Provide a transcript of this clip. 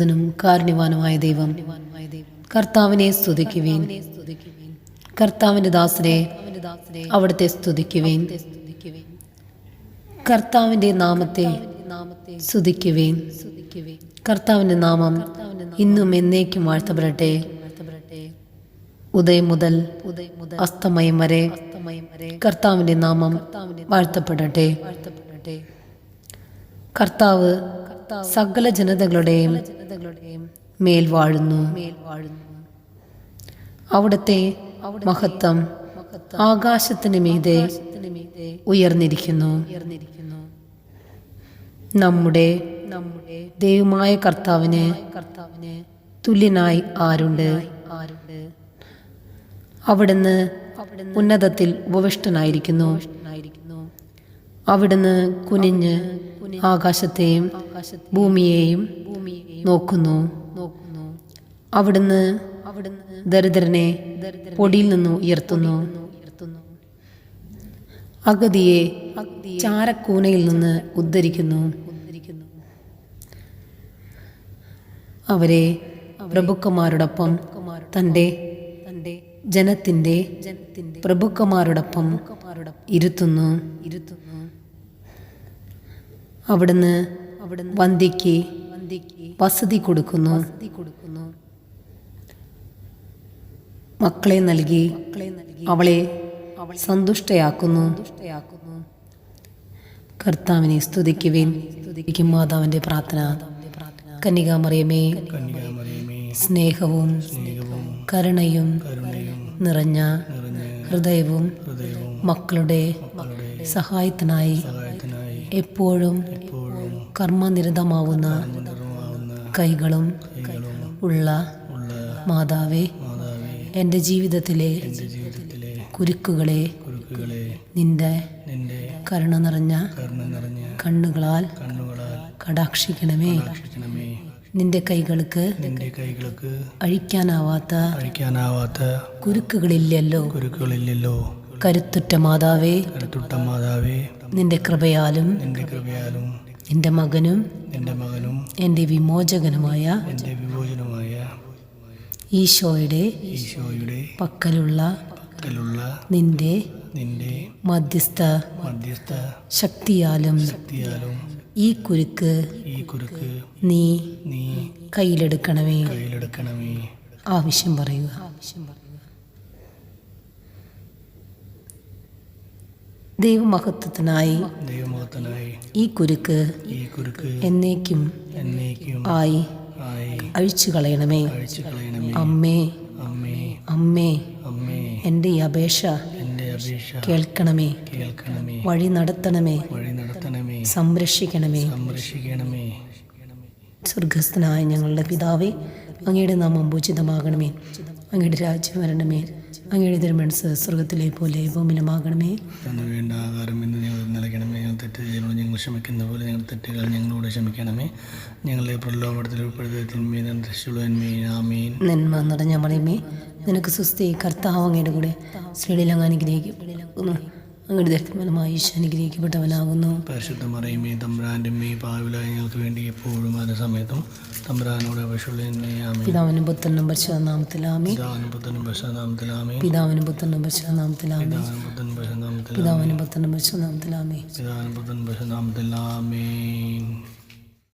ദൂതനും കാരുണ്യവാനുമായ ദൈവം, കർത്താവിനെ സ്തുതിക്കുവിൻ. കർത്താവിന്റെ ദാസരെ അവിടുത്തെ സ്തുതിക്കുവിൻ. കർത്താവിന്റെ നാമത്തെ സ്തുതിക്കുവിൻ. കർത്താവിന്റെ നാമം ഇന്നും എന്നേക്കും വാഴ്ത്തപ്പെടട്ടെ. ഉദയം മുതൽ അസ്തമയം വരെ കർത്താവിന്റെ നാമം വാഴ്ത്തപ്പെടട്ടെ. കർത്താവ് സകല ജനതകളുടെയും മേൽ വാഴുന്നു. അവിടുത്തെ മഹത്വം ആകാശത്തിന് മീതെ ഉയർന്നിരിക്കുന്നു. നമ്മുടെ ദൈവമായ കർത്താവിന് തുല്യനായി ആരുണ്ട്? അവിടുന്ന് ഉന്നതത്തിൽ ഉപവിഷ്ടനായിരിക്കുന്നു. അവിടുന്ന് കുനിഞ്ഞ് ആകാശത്തെയും ഭൂമിയെയും നോക്കുന്നു. അവിടുന്ന് ദരിദ്രനെ പൊടിയിൽ നിന്ന് ഉയർത്തുന്നു. അഗതിയെ ചാരക്കൂനയിൽ നിന്ന് ഉദ്ധരിക്കുന്നു. അവരെ പ്രഭുക്കന്മാരോടൊപ്പം തൻ്റെ ജനത്തിൻ്റെ പ്രഭുക്കന്മാരോടൊപ്പം ഇരുത്തുന്നു. അവിടുന്ന് വന്ധ്യയ്ക്ക് വസതി കൊടുക്കുന്നു. മക്കളെ നൽകി അവളെ സന്തുഷ്ടയാക്കുന്നു. കർത്താവിനെ സ്തുതിക്കുവിൻ. മാതാവിന്റെ പ്രാർത്ഥന. കന്യകാമറിയമേ, സ്നേഹവും കരുണയും നിറഞ്ഞ ഹൃദയവും മക്കളുടെ സഹായത്തിനായി എപ്പോഴും കർമ്മനിരതമാവുന്ന കൈകളും ഉള്ള മാതാവേ, എൻ്റെ ജീവിതത്തിലെ കുരുക്കുകളെ നിന്റെ കരുണ നിറഞ്ഞ കണ്ണുകളാൽ കടാക്ഷിക്കണമേ. നിന്റെ കൈകൾക്ക് അഴിക്കാനാവാത്ത കുരുക്കുകളില്ലല്ലോ. കരുത്തുറ്റ മാതാവേ, നിന്റെ കൃപയാലും നിന്റെ മകനും എൻ്റെ വിമോചകനുമായ ഈശോയുടെ പക്കലുള്ള നിന്റെ മധ്യസ്ഥ ശക്തിയാലും ഈ കുരുക്ക് നീ കയ്യിലെടുക്കണമേ. ആവശ്യം പറയുക. ദൈവമഹത്വത്തിനായി ഈ കുരുക്ക് എന്നേക്കും ആയി അഴിച്ചു കളയണമേ. അമ്മേ, അമ്മേ, എൻ്റെ ഈ അപേക്ഷ കേൾക്കണമേ. വഴി നടത്തണമേ, സംരക്ഷിക്കണമേ. സ്വർഗസ്ഥനായ ഞങ്ങളുടെ പിതാവേ, അങ്ങയുടെ നാമം പൂജിതമാകണമേ. അങ്ങയുടെ രാജ്യം വരണമേ. അങ്ങയുടെ തിരുമനസ്സ് സ്വർഗത്തിലെ പോലെ ഭൂമിയിലുമാകണമേ. വേണ്ട ആഹാരം ഇന്ന് ഞങ്ങൾ നൽകണമേ. ഞങ്ങൾ തെറ്റ് ചെയ്യുന്നതോട് ഞങ്ങൾ ക്ഷമിക്കുന്ന പോലെ ഞങ്ങൾ തെറ്റുകൾ ഞങ്ങളോട് ക്ഷമിക്കണമേ. ഞങ്ങളെ പ്രലോഭനത്തിൽ ഉൾപ്പെടുത്തുന്നേ. ആമീൻ. നന്മ നിറഞ്ഞ മറിയമേ, നിനക്ക് സുസ്ഥി, കർത്താവ് അങ്ങയുടെ കൂടെ സ്ത്രീകളിൽ അങ്ങ് അനുഗ്രഹിക്കപ്പെടുന്നു. അങ്ങയുടെ ദരിദ്രമായ ഈശോ അനുഗ്രഹിക്കപ്പെട്ടവനാകുന്നു. പരിശുദ്ധ മറിയമേ, തമ്പുരാന്റെ പാവിലായ ഞങ്ങൾക്ക് വേണ്ടി എപ്പോഴും അതിന്റെ സമയത്തും തമ്പുരാനോട് അപേക്ഷയുള്ളേ. ആമീൻ. പിതാവിനും പുത്രനും പരിശുദ്ധ നാമത്തിലാമേ. പിതാവിനും പുത്രനും പരിശുദ്ധ നാമത്തിലാമേ. പിതാവിനും പുത്രനും പരിശുദ്ധ നാമത്തിലാമേ. പിതാവിനും പുത്രനും പരിശുദ്ധ നാമത്തിലാമേ. പിതാവിനും പുത്രനും പരിശുദ്ധ നാമത്തിലാമേ. പിതാവിനും പുത്രനും പരിശുദ്ധ നാമത്തിലാമേ.